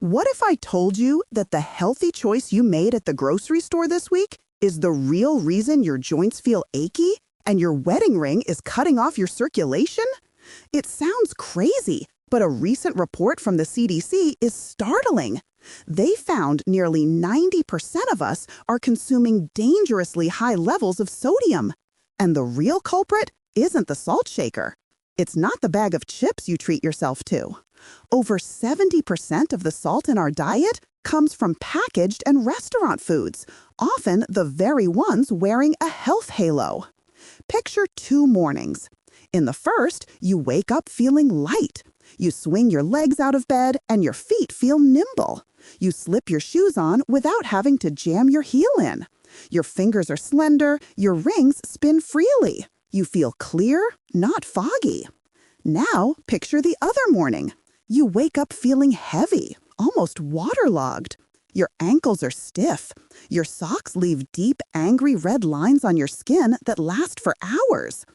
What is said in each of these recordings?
What if I told you that the healthy choice you made at the grocery store this week is the real reason your joints feel achy and your wedding ring is cutting off your circulation? It sounds crazy, but a recent report from the CDC is startling. They found nearly 90% of us are consuming dangerously high levels of sodium. And the real culprit isn't the salt shaker. It's not the bag of chips you treat yourself to. Over 70% of the salt in our diet comes from packaged and restaurant foods, often the very ones wearing a health halo. Picture two mornings. In the first, you wake up feeling light. You swing your legs out of bed and your feet feel nimble. You slip your shoes on without having to jam your heel in. Your fingers are slender, your rings spin freely. You feel clear, not foggy. Now, picture the other morning. You wake up feeling heavy, almost waterlogged. Your ankles are stiff. Your socks leave deep, angry red lines on your skin that last for hours.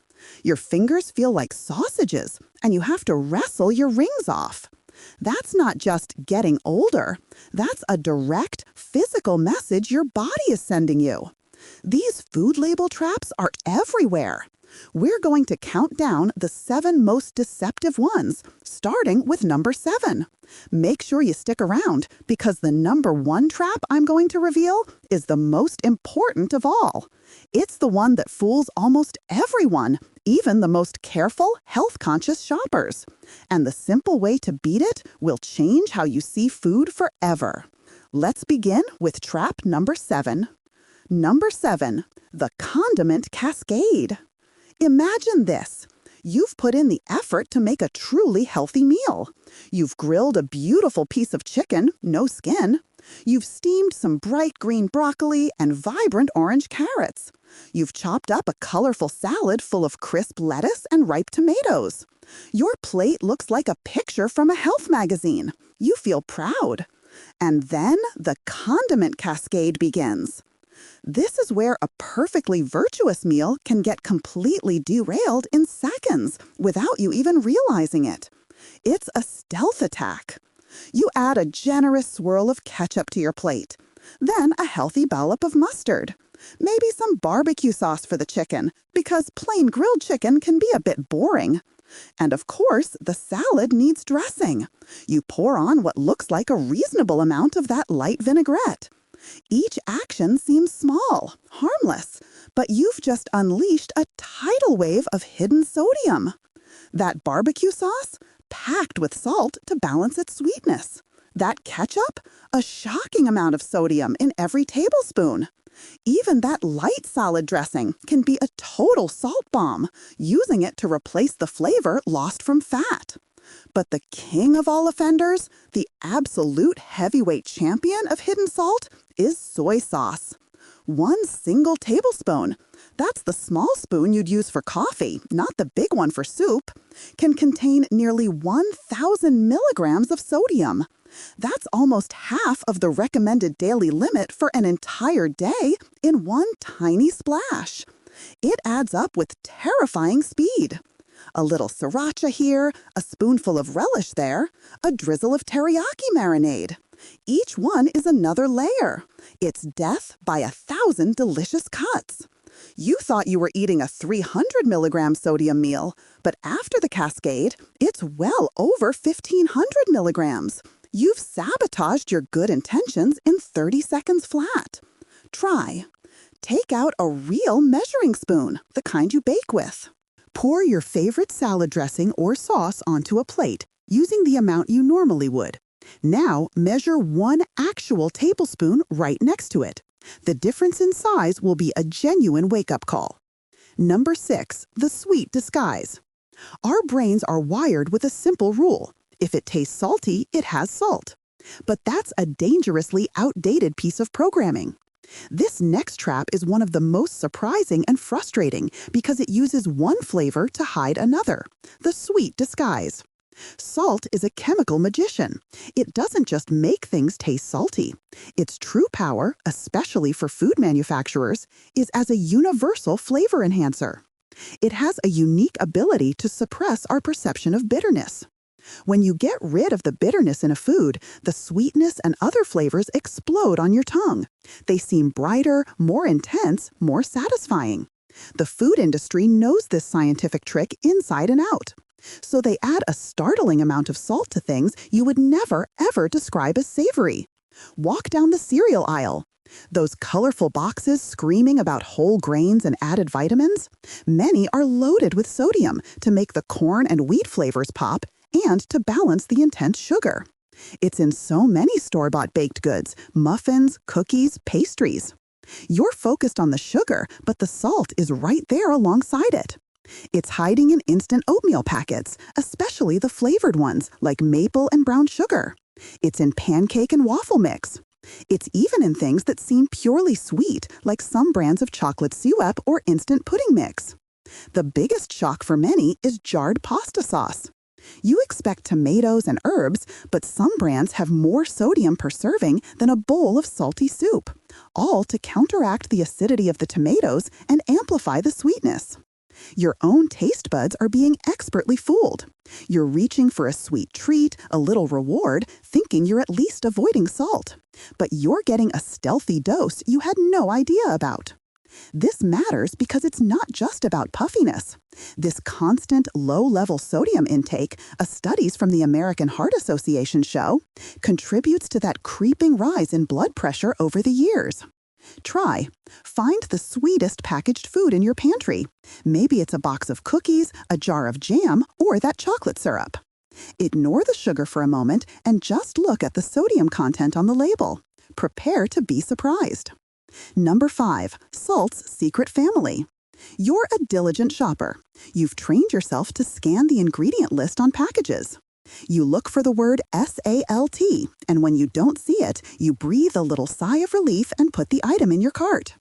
Your fingers feel like sausages, and you have to wrestle your rings off. That's not just getting older. That's a direct, physical message your body is sending you. These food label traps are everywhere. We're going to count down the 7 most deceptive ones, starting with number 7. Make sure you stick around, because the number 1 trap I'm going to reveal is the most important of all. It's the one that fools almost everyone, even the most careful, health-conscious shoppers. And the simple way to beat it will change how you see food forever. Let's begin with trap number 7. Number 7, the condiment cascade. Imagine this. You've put in the effort to make a truly healthy meal. You've grilled a beautiful piece of chicken, no skin. You've steamed some bright green broccoli and vibrant orange carrots. You've chopped up a colorful salad full of crisp lettuce and ripe tomatoes. Your plate looks like a picture from a health magazine. You feel proud. And then the condiment cascade begins. This is where a perfectly virtuous meal can get completely derailed in seconds without you even realizing it. It's a stealth attack. You add a generous swirl of ketchup to your plate, then a healthy dollop of mustard, maybe some barbecue sauce for the chicken, because plain grilled chicken can be a bit boring. And of course, the salad needs dressing. You pour on what looks like a reasonable amount of that light vinaigrette. Each action seems small, harmless, but you've just unleashed a tidal wave of hidden sodium. That barbecue sauce, packed with salt to balance its sweetness. That ketchup, a shocking amount of sodium in every tablespoon. Even that light salad dressing can be a total salt bomb, using it to replace the flavor lost from fat. But the king of all offenders, the absolute heavyweight champion of hidden salt, is soy sauce. 1 single tablespoon, that's the small spoon you'd use for coffee, not the big one for soup, can contain nearly 1,000 milligrams of sodium. That's almost half of the recommended daily limit for an entire day in one tiny splash. It adds up with terrifying speed. A little sriracha here, a spoonful of relish there, a drizzle of teriyaki marinade. Each one is another layer. It's death by 1,000 delicious cuts. You thought you were eating a 300 milligram sodium meal, but after the cascade, it's well over 1,500 milligrams. You've sabotaged your good intentions in 30 seconds flat. Try. Take out a real measuring spoon, the kind you bake with. Pour your favorite salad dressing or sauce onto a plate, using the amount you normally would. Now, measure 1 actual tablespoon right next to it. The difference in size will be a genuine wake-up call. Number 6, the sweet disguise. Our brains are wired with a simple rule. If it tastes salty, it has salt. But that's a dangerously outdated piece of programming. This next trap is one of the most surprising and frustrating because it uses one flavor to hide another, the sweet disguise. Salt is a chemical magician. It doesn't just make things taste salty. Its true power, especially for food manufacturers, is as a universal flavor enhancer. It has a unique ability to suppress our perception of bitterness. When you get rid of the bitterness in a food, the sweetness and other flavors explode on your tongue. They seem brighter, more intense, more satisfying. The food industry knows this scientific trick inside and out. So they add a startling amount of salt to things you would never, ever describe as savory. Walk down the cereal aisle. Those colorful boxes screaming about whole grains and added vitamins? Many are loaded with sodium to make the corn and wheat flavors pop and to balance the intense sugar. It's in so many store-bought baked goods, muffins, cookies, pastries. You're focused on the sugar, but the salt is right there alongside it. It's hiding in instant oatmeal packets, especially the flavored ones like maple and brown sugar. It's in pancake and waffle mix. It's even in things that seem purely sweet, like some brands of chocolate syrup or instant pudding mix. The biggest shock for many is jarred pasta sauce. You expect tomatoes and herbs, but some brands have more sodium per serving than a bowl of salty soup, all to counteract the acidity of the tomatoes and amplify the sweetness. Your own taste buds are being expertly fooled. You're reaching for a sweet treat, a little reward, thinking you're at least avoiding salt. But you're getting a stealthy dose you had no idea about. This matters because it's not just about puffiness. This constant low-level sodium intake, as studies from the American Heart Association show, contributes to that creeping rise in blood pressure over the years. Try. Find the sweetest packaged food in your pantry. Maybe it's a box of cookies, a jar of jam, or that chocolate syrup. Ignore the sugar for a moment and just look at the sodium content on the label. Prepare to be surprised. Number 5. Salt's secret family. You're a diligent shopper. You've trained yourself to scan the ingredient list on packages. You look for the word SALT, and when you don't see it, you breathe a little sigh of relief and put the item in your cart.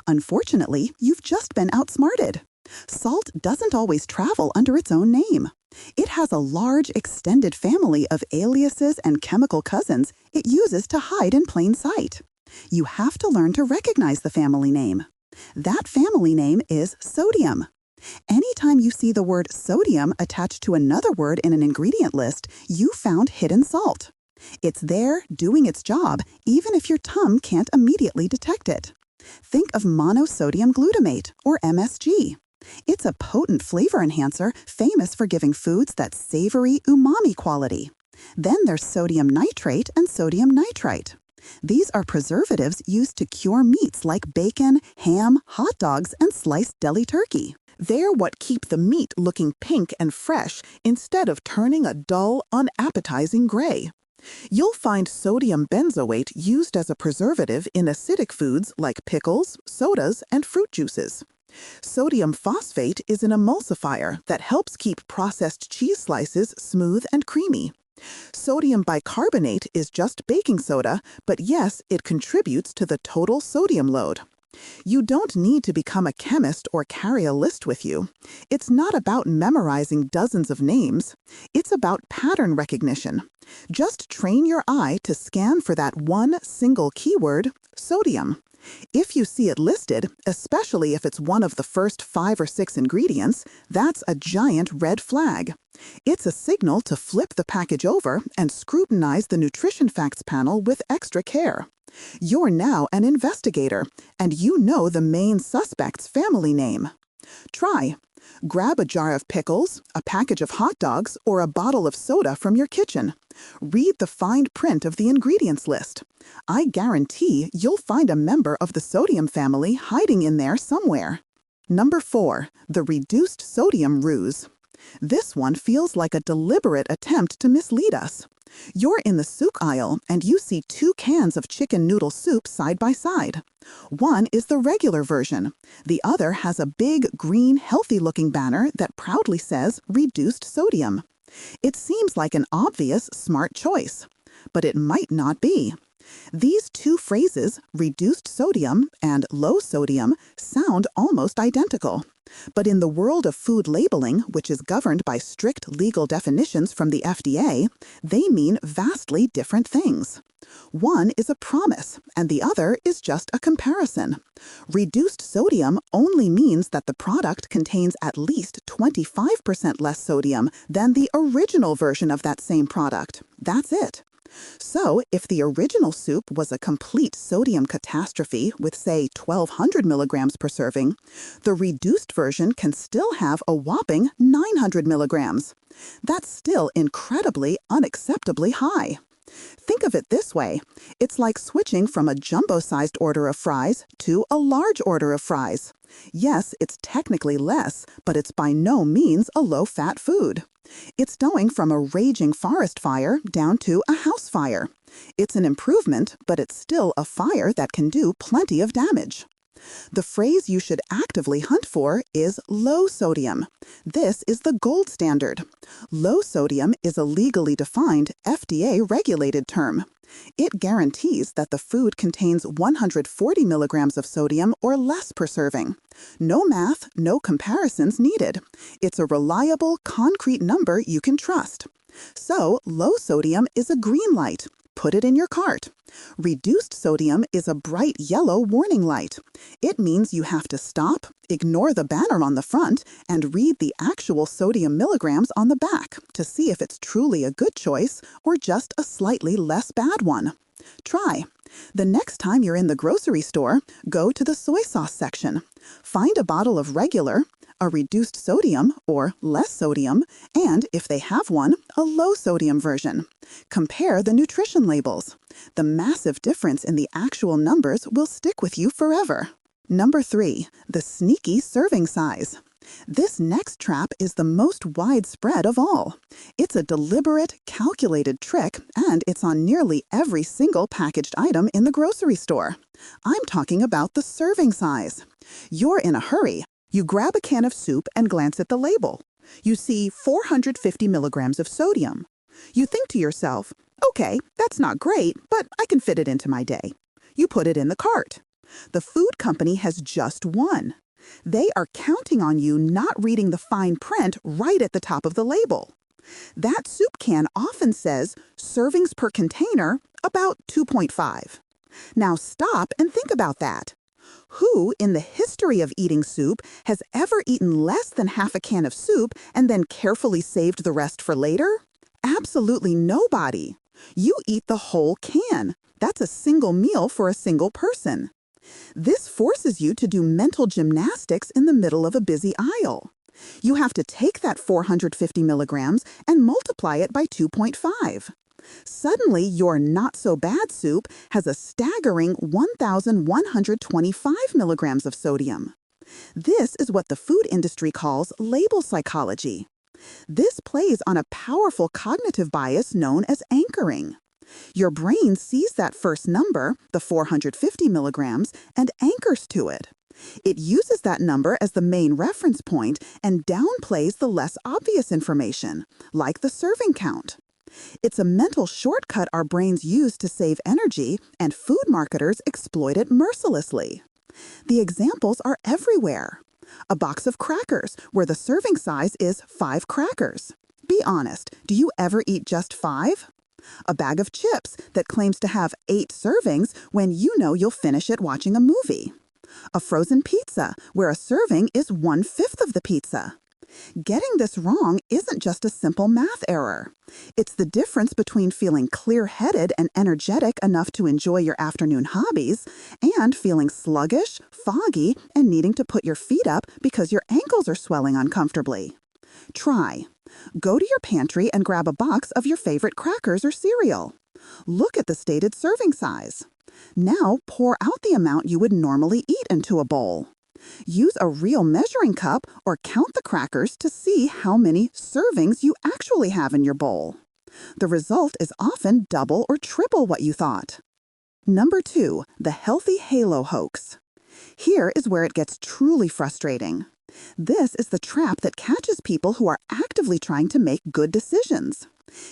Unfortunately, you've just been outsmarted. Salt doesn't always travel under its own name. It has a large extended family of aliases and chemical cousins it uses to hide in plain sight. You have to learn to recognize the family name. That family name is sodium. Anytime you see the word sodium attached to another word in an ingredient list, you found hidden salt. It's there, doing its job, even if your tongue can't immediately detect it. Think of monosodium glutamate, or MSG. It's a potent flavor enhancer famous for giving foods that savory umami quality. Then there's sodium nitrate and sodium nitrite. These are preservatives used to cure meats like bacon, ham, hot dogs, and sliced deli turkey. They're what keep the meat looking pink and fresh instead of turning a dull, unappetizing gray. You'll find sodium benzoate used as a preservative in acidic foods like pickles, sodas, and fruit juices. Sodium phosphate is an emulsifier that helps keep processed cheese slices smooth and creamy. Sodium bicarbonate is just baking soda, but yes, it contributes to the total sodium load. You don't need to become a chemist or carry a list with you. It's not about memorizing dozens of names. It's about pattern recognition. Just train your eye to scan for that one single keyword, sodium. If you see it listed, especially if it's one of the first 5 or 6 ingredients, that's a giant red flag. It's a signal to flip the package over and scrutinize the nutrition facts panel with extra care. You're now an investigator, and you know the main suspect's family name. Try. Grab a jar of pickles, a package of hot dogs, or a bottle of soda from your kitchen. Read the fine print of the ingredients list. I guarantee you'll find a member of the sodium family hiding in there somewhere. Number 4. The reduced sodium ruse. This one feels like a deliberate attempt to mislead us. You're in the soup aisle and you see 2 cans of chicken noodle soup side by side. One is the regular version. The other has a big, green, healthy-looking banner that proudly says reduced sodium. It seems like an obvious, smart choice. But it might not be. These two phrases, reduced sodium and low sodium, sound almost identical. But in the world of food labeling, which is governed by strict legal definitions from the FDA, they mean vastly different things. One is a promise, and the other is just a comparison. Reduced sodium only means that the product contains at least 25% less sodium than the original version of that same product. That's it. So, if the original soup was a complete sodium catastrophe with, say, 1,200 milligrams per serving, the reduced version can still have a whopping 900 milligrams. That's still incredibly, unacceptably high. Think of it this way. It's like switching from a jumbo-sized order of fries to a large order of fries. Yes, it's technically less, but it's by no means a low-fat food. It's going from a raging forest fire down to a house fire. It's an improvement, but it's still a fire that can do plenty of damage. The phrase you should actively hunt for is low sodium. This is the gold standard. Low sodium is a legally defined, FDA-regulated term. It guarantees that the food contains 140 milligrams of sodium or less per serving. No math, no comparisons needed. It's a reliable, concrete number you can trust. So, low sodium is a green light. Put it in your cart. Reduced sodium is a bright yellow warning light. It means you have to stop, ignore the banner on the front, and read the actual sodium milligrams on the back to see if it's truly a good choice or just a slightly less bad one. Try. The next time you're in the grocery store, go to the soy sauce section. Find a bottle of regular, a reduced sodium or less sodium, and, if they have one, a low sodium version. Compare the nutrition labels. The massive difference in the actual numbers will stick with you forever. Number 3. The sneaky serving size. This next trap is the most widespread of all. It's a deliberate, calculated trick, and it's on nearly every single packaged item in the grocery store. I'm talking about the serving size. You're in a hurry. You grab a can of soup and glance at the label. You see 450 milligrams of sodium. You think to yourself, okay, that's not great, but I can fit it into my day. You put it in the cart. The food company has just won. They are counting on you not reading the fine print right at the top of the label. That soup can often says servings per container about 2.5. Now stop and think about that. Who in the history of eating soup has ever eaten less than half a can of soup and then carefully saved the rest for later? Absolutely nobody. You eat the whole can. That's a single meal for a single person. This forces you to do mental gymnastics in the middle of a busy aisle. You have to take that 450 milligrams and multiply it by 2.5. Suddenly, your not-so-bad soup has a staggering 1,125 milligrams of sodium. This is what the food industry calls label psychology. This plays on a powerful cognitive bias known as anchoring. Your brain sees that first number, the 450 milligrams, and anchors to it. It uses that number as the main reference point and downplays the less obvious information, like the serving count. It's a mental shortcut our brains use to save energy, and food marketers exploit it mercilessly. The examples are everywhere. A box of crackers, where the serving size is 5 crackers. Be honest, do you ever eat just 5? A bag of chips that claims to have 8 servings when you know you'll finish it watching a movie. A frozen pizza, where a serving is 1/5 of the pizza. Getting this wrong isn't just a simple math error. It's the difference between feeling clear-headed and energetic enough to enjoy your afternoon hobbies and feeling sluggish, foggy, and needing to put your feet up because your ankles are swelling uncomfortably. Try. Go to your pantry and grab a box of your favorite crackers or cereal. Look at the stated serving size. Now pour out the amount you would normally eat into a bowl. Use a real measuring cup or count the crackers to see how many servings you actually have in your bowl. The result is often double or triple what you thought. Number 2, the healthy halo hoax. Here is where it gets truly frustrating. This is the trap that catches people who are actively trying to make good decisions.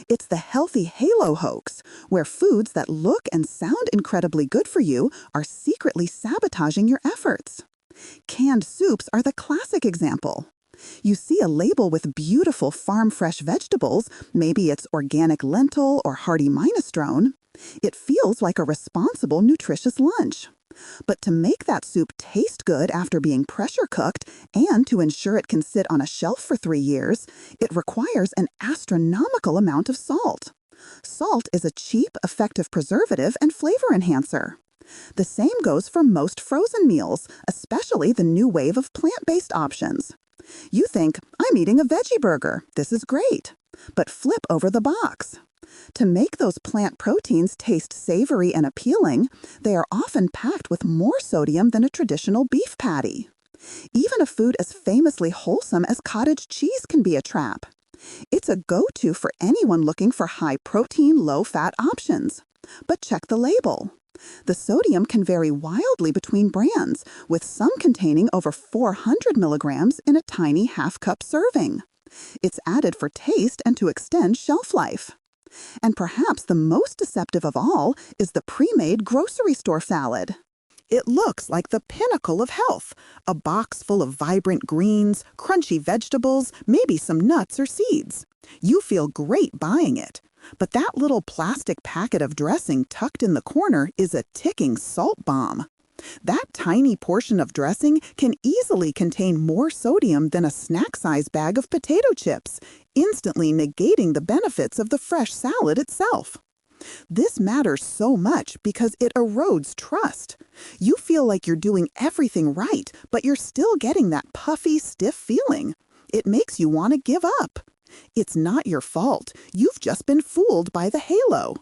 It's the healthy halo hoax, where foods that look and sound incredibly good for you are secretly sabotaging your efforts. Canned soups are the classic example. You see a label with beautiful farm-fresh vegetables, maybe it's organic lentil or hearty minestrone. It feels like a responsible, nutritious lunch. But to make that soup taste good after being pressure cooked and to ensure it can sit on a shelf for 3 years, it requires an astronomical amount of salt. Salt is a cheap, effective preservative and flavor enhancer. The same goes for most frozen meals, especially the new wave of plant-based options. You think, I'm eating a veggie burger, this is great. But flip over the box. To make those plant proteins taste savory and appealing, they are often packed with more sodium than a traditional beef patty. Even a food as famously wholesome as cottage cheese can be a trap. It's a go-to for anyone looking for high-protein, low-fat options. But check the label. The sodium can vary wildly between brands, with some containing over 400 milligrams in a tiny half-cup serving. It's added for taste and to extend shelf life. And perhaps the most deceptive of all is the pre-made grocery store salad. It looks like the pinnacle of health, a box full of vibrant greens, crunchy vegetables, maybe some nuts or seeds. You feel great buying it. But that little plastic packet of dressing tucked in the corner is a ticking salt bomb. That tiny portion of dressing can easily contain more sodium than a snack-size bag of potato chips, instantly negating the benefits of the fresh salad itself. This matters so much because it erodes trust. You feel like you're doing everything right, but you're still getting that puffy, stiff feeling. It makes you want to give up. It's not your fault. You've just been fooled by the halo.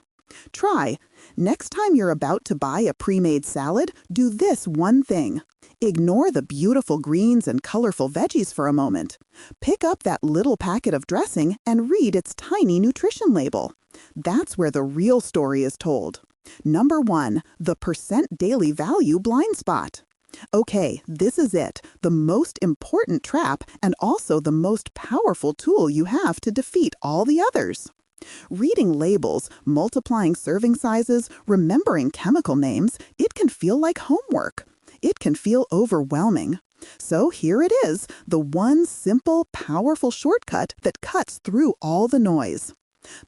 Try. Next time you're about to buy a pre-made salad, do this one thing. Ignore the beautiful greens and colorful veggies for a moment. Pick up that little packet of dressing and read its tiny nutrition label. That's where the real story is told. Number 1, the percent daily value blind spot. Okay, this is it, the most important trap and also the most powerful tool you have to defeat all the others. Reading labels, multiplying serving sizes, remembering chemical names, it can feel like homework. It can feel overwhelming. So here it is, the one simple, powerful shortcut that cuts through all the noise.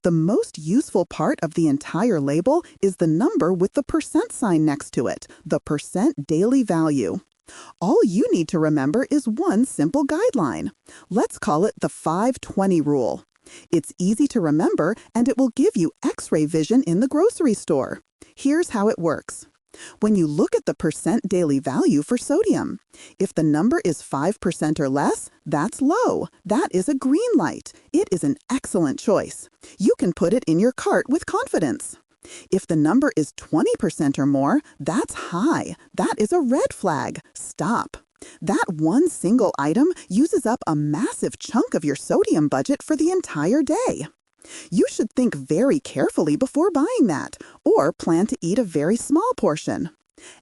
The most useful part of the entire label is the number with the percent sign next to it, the percent daily value. All you need to remember is one simple guideline. Let's call it the 5-20 rule. It's easy to remember and it will give you X-ray vision in the grocery store. Here's how it works. When you look at the percent daily value for sodium, if the number is 5% or less, that's low. That is a green light. It is an excellent choice. You can put it in your cart with confidence. If the number is 20% or more, that's high. That is a red flag. Stop. That one single item uses up a massive chunk of your sodium budget for the entire day. You should think very carefully before buying that, or plan to eat a very small portion.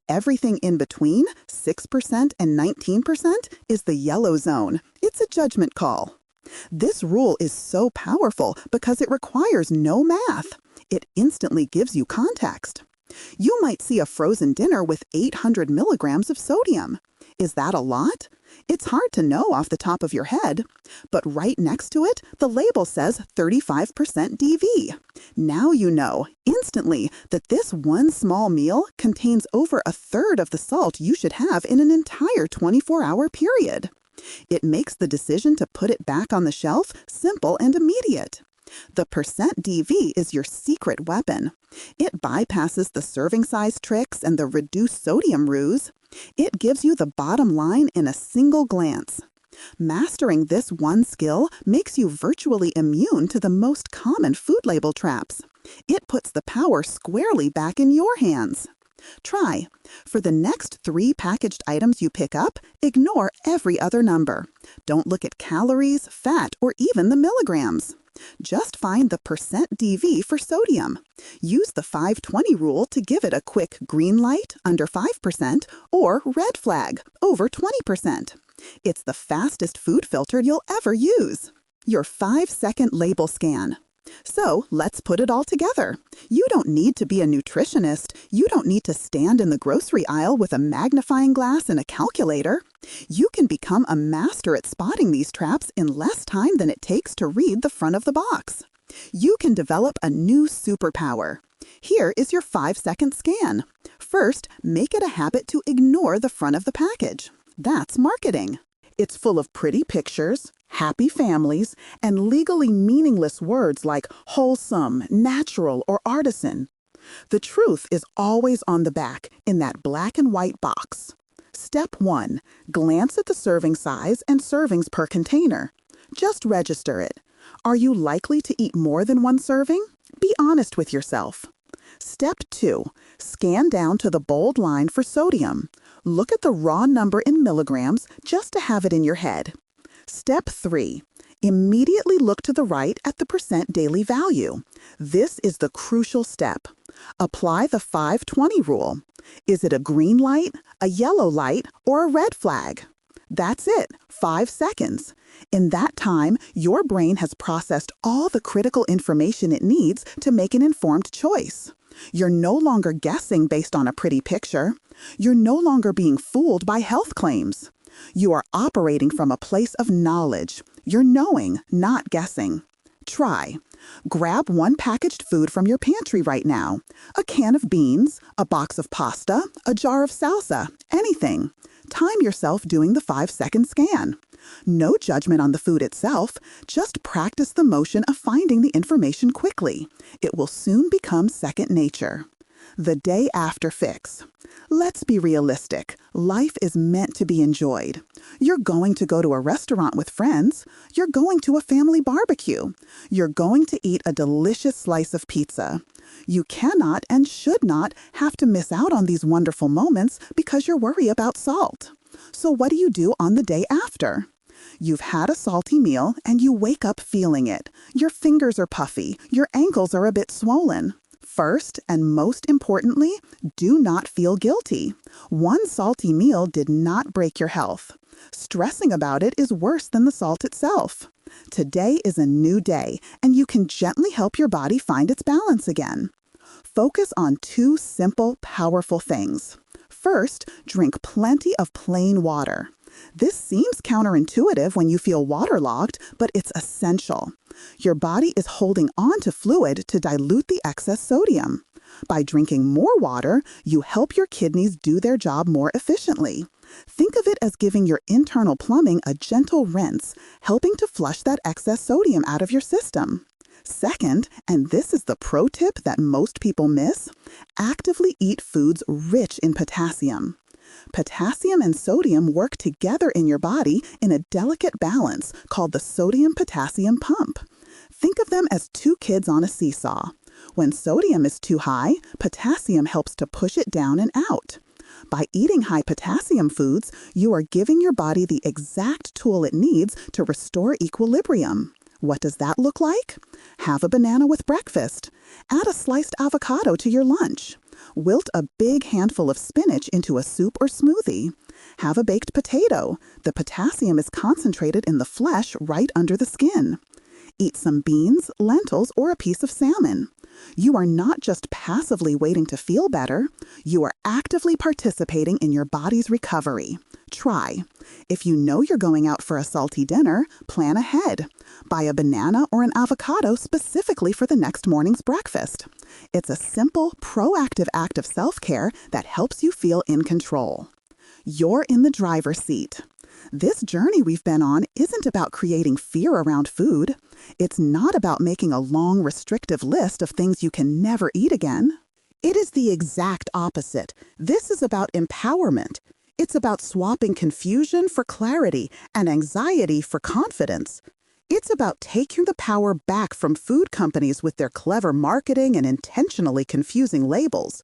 Everything in between, 6% and 19%, is the yellow zone. It's a judgment call. This rule is so powerful because it requires no math. It instantly gives you context. You might see a frozen dinner with 800 milligrams of sodium. Is that a lot? It's hard to know off the top of your head. But right next to it, the label says 35% DV. Now you know, instantly, that this one small meal contains over a third of the salt you should have in an entire 24-hour period. It makes the decision to put it back on the shelf simple and immediate. The percent DV is your secret weapon. It bypasses the serving size tricks and the reduced sodium ruse. It gives you the bottom line in a single glance. Mastering this one skill makes you virtually immune to the most common food label traps. It puts the power squarely back in your hands. Try. For the next 3 packaged items you pick up, ignore every other number. Don't look at calories, fat, or even the milligrams. Just find the percent DV for sodium. Use the 5-20 rule to give it a quick green light, under 5%, or red flag, over 20%. It's the fastest food filter you'll ever use. Your 5-second label scan. So let's put it all together. You don't need to be a nutritionist. You don't need to stand in the grocery aisle with a magnifying glass and a calculator. You can become a master at spotting these traps in less time than it takes to read the front of the box. You can develop a new superpower. Here is your 5-second scan. First, make it a habit to ignore the front of the package. That's marketing. It's full of pretty pictures, happy families, and legally meaningless words like wholesome, natural, or artisan. The truth is always on the back in that black and white box. Step 1. Glance at the serving size and servings per container. Just register it. Are you likely to eat more than one serving? Be honest with yourself. Step 2. Scan down to the bold line for sodium. Look at the raw number in milligrams just to have it in your head. Step 3. Immediately look to the right at the percent daily value. This is the crucial step. Apply the 5-20 rule. Is it a green light, a yellow light, or a red flag? That's it, 5 seconds. In that time, your brain has processed all the critical information it needs to make an informed choice. You're no longer guessing based on a pretty picture. You're no longer being fooled by health claims. You are operating from a place of knowledge. You're knowing, not guessing. Try. Grab one packaged food from your pantry right now. A can of beans, a box of pasta, a jar of salsa, anything. Time yourself doing the 5-second scan. No judgment on the food itself, just practice the motion of finding the information quickly. It will soon become second nature. The day after fix. Let's be realistic. Life is meant to be enjoyed. You're going to go to a restaurant with friends. You're going to a family barbecue. You're going to eat a delicious slice of pizza. You cannot and should not have to miss out on these wonderful moments because you're worried about salt. So what do you do on the day after? You've had a salty meal and you wake up feeling it. Your fingers are puffy. Your ankles are a bit swollen. First, and most importantly, do not feel guilty. One salty meal did not break your health. Stressing about it is worse than the salt itself. Today is a new day, and you can gently help your body find its balance again. Focus on 2 simple, powerful things. First, drink plenty of plain water. This seems counterintuitive when you feel waterlogged, but it's essential. Your body is holding on to fluid to dilute the excess sodium. By drinking more water, you help your kidneys do their job more efficiently. Think of it as giving your internal plumbing a gentle rinse, helping to flush that excess sodium out of your system. Second, and this is the pro tip that most people miss, actively eat foods rich in potassium. Potassium and sodium work together in your body in a delicate balance called the sodium-potassium pump. Think of them as 2 kids on a seesaw. When sodium is too high, potassium helps to push it down and out. By eating high potassium foods, you are giving your body the exact tool it needs to restore equilibrium. What does that look like? Have a banana with breakfast. Add a sliced avocado to your lunch. Wilt a big handful of spinach into a soup or smoothie. Have a baked potato. The potassium is concentrated in the flesh right under the skin. Eat some beans, lentils, or a piece of salmon. You are not just passively waiting to feel better. You are actively participating in your body's recovery. Try. If you know you're going out for a salty dinner, plan ahead. Buy a banana or an avocado specifically for the next morning's breakfast. It's a simple, proactive act of self-care that helps you feel in control. You're in the driver's seat. This journey we've been on isn't about creating fear around food. It's not about making a long, restrictive list of things you can never eat again. It is the exact opposite. This is about empowerment. It's about swapping confusion for clarity and anxiety for confidence. It's about taking the power back from food companies with their clever marketing and intentionally confusing labels.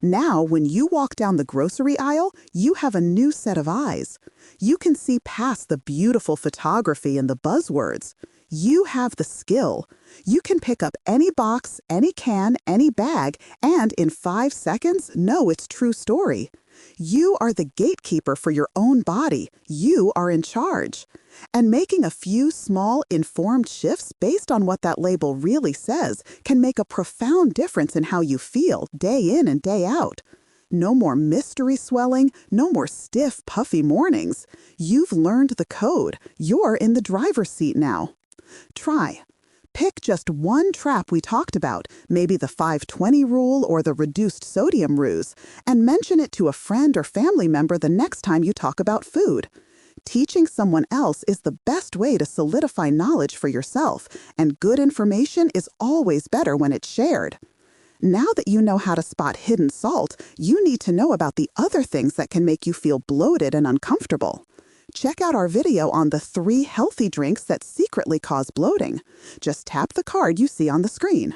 Now, when you walk down the grocery aisle, you have a new set of eyes. You can see past the beautiful photography and the buzzwords. You have the skill. You can pick up any box, any can, any bag, and in 5 seconds know its true story. You are the gatekeeper for your own body. You are in charge. And making a few small, informed shifts based on what that label really says can make a profound difference in how you feel day in and day out. No more mystery swelling, no more stiff, puffy mornings. You've learned the code. You're in the driver's seat now. Try. Pick just one trap we talked about, maybe the 5-20 rule or the reduced sodium ruse, and mention it to a friend or family member the next time you talk about food. Teaching someone else is the best way to solidify knowledge for yourself, and good information is always better when it's shared. Now that you know how to spot hidden salt, you need to know about the other things that can make you feel bloated and uncomfortable. Check out our video on the 3 healthy drinks that secretly cause bloating. Just tap the card you see on the screen.